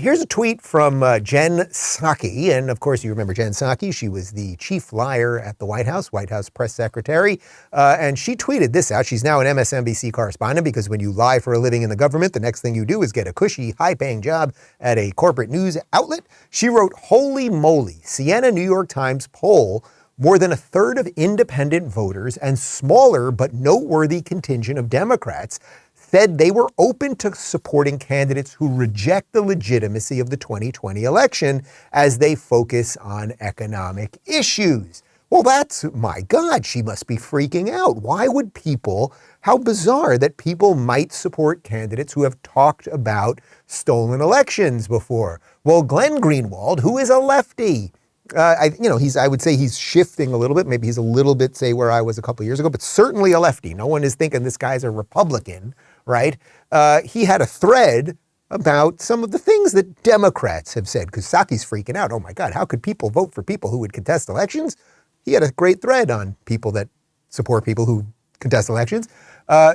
Here's a tweet from Jen Psaki, and of course you remember Jen Psaki. She was the chief liar at the White House press secretary, and she tweeted this out. She's now an MSNBC correspondent because when you lie for a living in the government, the next thing you do is get a cushy, high-paying job at a corporate news outlet. She wrote, "Holy moly, Siena New York Times poll, more than a third of independent voters and smaller but noteworthy contingent of Democrats said they were open to supporting candidates who reject the legitimacy of the 2020 election as they focus on economic issues." Well, my God, she must be freaking out. Why would how bizarre that people might support candidates who have talked about stolen elections before. Well, Glenn Greenwald, who is a lefty, I would say he's shifting a little bit. Maybe he's a little bit, say, where I was a couple of years ago, but certainly a lefty. No one is thinking this guy's a Republican, right? He had a thread about some of the things that Democrats have said, because Psaki's freaking out. Oh my God, how could people vote for people who would contest elections? He had a great thread on people that support people who contest elections.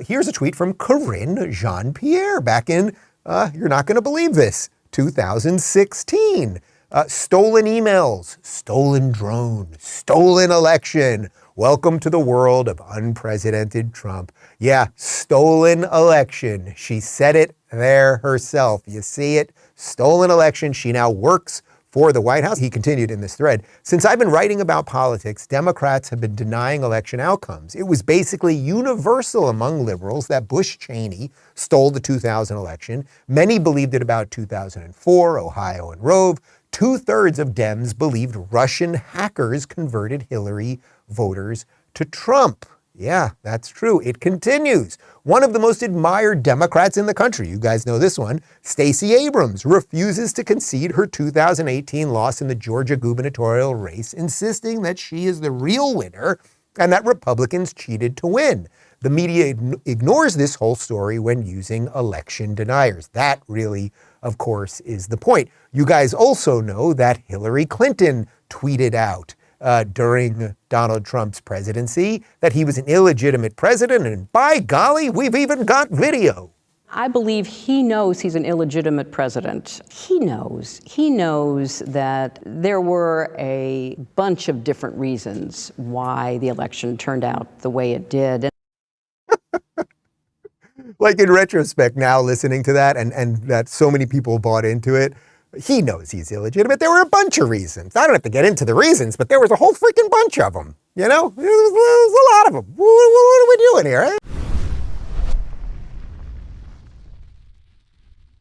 Here's a tweet from Corinne Jean-Pierre back in, you're not going to believe this, 2016. Stolen emails, stolen drone, stolen election. Welcome to the world of unprecedented Trump. Yeah, stolen election. She said it there herself. You see it? Stolen election. She now works for the White House. He continued in this thread. "Since I've been writing about politics, Democrats have been denying election outcomes. It was basically universal among liberals that Bush-Cheney stole the 2000 election. Many believed it about 2004, Ohio and Rove. 2/3 of Dems believed Russian hackers converted Hillary voters to Trump." Yeah, that's true. It continues. "One of the most admired Democrats in the country," you guys know this one, "Stacey Abrams, refuses to concede her 2018 loss in the Georgia gubernatorial race, insisting that she is the real winner and that Republicans cheated to win. The media ignores this whole story when using election deniers." That really, of course, is the point. You guys also know that Hillary Clinton tweeted out during Donald Trump's presidency that he was an illegitimate president, and by golly, we've even got video. I believe he knows he's an illegitimate president. He knows that there were a bunch of different reasons why the election turned out the way it did. Like in retrospect now, listening to that and that so many people bought into it, he knows he's illegitimate. There were a bunch of reasons. I don't have to get into the reasons, but there was a whole freaking bunch of them. You know, there was a lot of them. What are we doing here, eh?